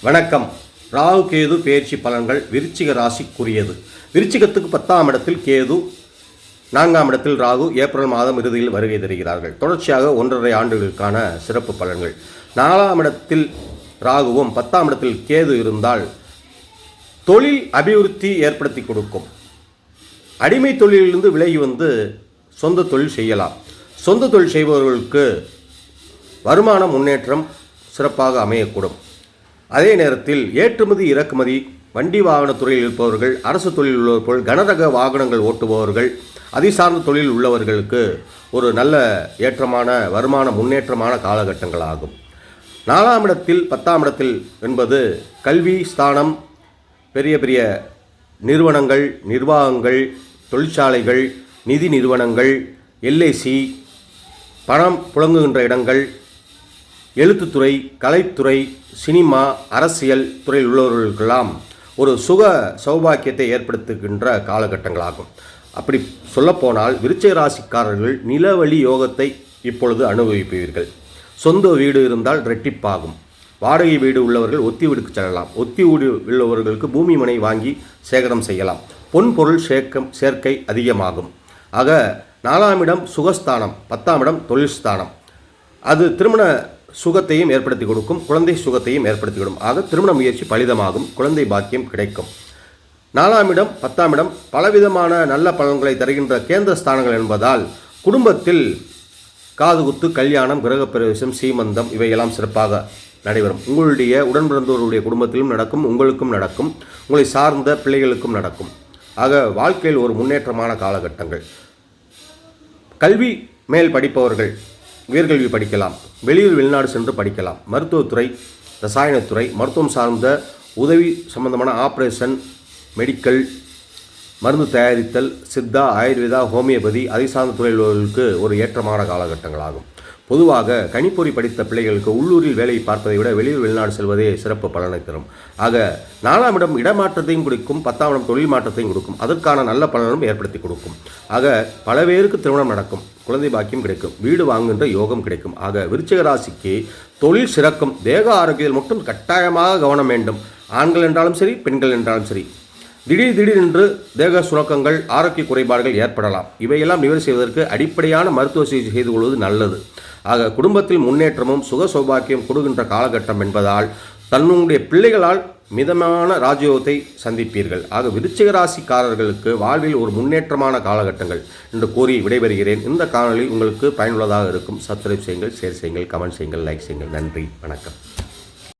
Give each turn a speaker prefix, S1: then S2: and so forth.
S1: வணக்கம். ராகு கேது பெயர்ச்சி பலன்கள் விருச்சிக ராசிக்குரியது. விருச்சிகத்துக்கு 10ஆம் இடத்தில் கேது, 4ஆம் இடத்தில் ராகு ஏப்ரல் மாதம் இறுதியில் வருகை தருகிறார்கள். தொடர்ச்சியாக 1.5 ஆண்டுகளுக்கான சிறப்பு பலன்கள். 4ஆம் இடத்தில் ராகுவும் 10ஆம் இடத்தில் கேது இருந்தால் தொழில் அபிவிருத்தி ஏற்படுத்தி கொடுக்கும். அடிமை தொழிலிருந்து விலகி வந்து சொந்த தொழில் செய்யலாம். சொந்த தொழில் செய்பவர்களுக்கு வருமான முன்னேற்றம் சிறப்பாக அமையக்கூடும். அதே நேரத்தில் ஏற்றுமதி இறக்குமதி, வண்டி வாகன துறையில் இருப்பவர்கள், அரசு தொழில் உள்ளவர்கள், கனரக வாகனங்கள் ஓட்டுபவர்கள், அதை சார்ந்த தொழில் உள்ளவர்களுக்கு ஒரு நல்ல ஏற்றமான வருமான முன்னேற்றமான காலகட்டங்கள் ஆகும். 4ஆம் இடத்தில் 10ஆம் இடத்தில் என்பது கல்வி ஸ்தானம், பெரிய பெரிய நிறுவனங்கள், நிர்வாகங்கள், தொழிற்சாலைகள், நிதி நிறுவனங்கள், எல்ஐசி, பணம் புழங்குகின்ற இடங்கள், எழுத்துத்துறை, கலைத்துறை, சினிமா, அரசியல் துறையில் உள்ளவர்களுக்கெல்லாம் ஒரு சுக சௌபாக்கியத்தை ஏற்படுத்துகின்ற காலகட்டங்களாகும். அப்படி சொல்லப்போனால் விருச்சிக ராசிக்காரர்கள் நிலவழி யோகத்தை இப்பொழுது அனுபவிப்பீர்கள். சொந்த வீடு இருந்தால் ரெட்டிப்பாகும். வாடகை வீடு உள்ளவர்கள் ஒத்தி வீடுக்கு செல்லலாம். ஒத்தி வீடு உள்ளவர்களுக்கு பூமி மனை வாங்கி சேகரம் செய்யலாம். பொன் பொருள் சேர்க்கை அதிகமாகும். ஆக 4ஆம் இடம் சுகஸ்தானம், 10ஆம் இடம் தொழில் ஸ்தானம். அது திருமண சுகத்தையும் ஏற்படுத்தி கொடுக்கும், குழந்தை சுகத்தையும் ஏற்படுத்தி கொடுக்கும். ஆக திருமண முயற்சி பலிதமாகும், குழந்தை பாக்கியம் கிடைக்கும். 4ஆம் இடம் 10ஆம் இடம் பலவிதமான நல்ல பலன்களை தருகின்ற கேந்திர ஸ்தானங்கள் என்பதால் குடும்பத்தில் காதுகுத்து, கல்யாணம், கிரகப்பிரவேசம், சீமந்தம் இவையெல்லாம் சிறப்பாக நடைபெறும். உங்களுடைய உடன் பிறந்தவர்களுடைய குடும்பத்திலும் நடக்கும், உங்களுக்கும் நடக்கும், உங்களை சார்ந்த பிள்ளைகளுக்கும் நடக்கும். ஆக வாழ்க்கையில் ஒரு முன்னேற்றமான காலகட்டங்கள். கல்வி மேல் படிப்பவர்கள் உயர்கல்வி படிக்கலாம், வெளியூர் வெளிநாடு சென்று படிக்கலாம். மருத்துவத்துறை, ரசாயனத்துறை, மருத்துவம் சார்ந்த உதவி சம்பந்தமான ஆப்ரேஷன், மெடிக்கல், மருந்து தயாரித்தல், சித்தா, ஆயுர்வேதா, ஹோமியோபதி அதை சார்ந்த துறைகளுக்கு ஒரு ஏற்றமான காலகட்டங்களாகும். பொதுவாக கணிப்பொறி படித்த பிள்ளைகளுக்கு உள்ளூரில் வேலை பார்ப்பதை விட வெளியூர் வெளிநாடு செல்வதே சிறப்பு பலனை தரும். ஆக 4ஆம் இடம் இடமாற்றத்தையும் கொடுக்கும், 10ஆம் இடம் தொழில் மாற்றத்தையும் கொடுக்கும். அதற்கான நல்ல பலனும் ஏற்படுத்தி கொடுக்கும். ஆக பல பேருக்கு திருமணம் நடக்கும், குழந்தை பாக்கியம் கிடைக்கும், வீடு வாங்குகின்ற யோகம் கிடைக்கும். ஆக விருச்சிக ராசிக்கு தொழில் சிறக்கும். தேக ஆரோக்கியத்தில் மட்டும் கட்டாயமாக கவனம் வேண்டும். ஆண்கள் என்றாலும் சரி, பெண்கள் என்றாலும் சரி. திடீரென்று தேக சுணக்கங்கள், ஆரோக்கிய குறைபாடுகள் ஏற்படலாம். இவையெல்லாம் நிவர்த்தி செய்வதற்கு அடிப்படையான மருத்துவ சிகிச்சை செய்து கொள்வது நல்லது. ஆக குடும்பத்தில் முன்னேற்றமும் சுக சௌபாக்கியம் கொடுக்கின்ற காலகட்டம் என்பதால் தன்னுடைய பிள்ளைகளால் மிதமான ராஜயோகத்தை சந்திப்பீர்கள். ஆக விருச்சிக ராசிக்காரர்களுக்கு வாழ்வில் ஒரு முன்னேற்றமான காலகட்டங்கள் என்று கூறி விடைபெறுகிறேன். இந்த காணொளி உங்களுக்கு பயனுள்ளதாக இருக்கும். சப்ஸ்கிரைப் செய்யுங்கள், ஷேர் செய்யுங்கள், கமெண்ட் செய்யுங்கள், லைக் செய்யுங்கள். நன்றி, வணக்கம்.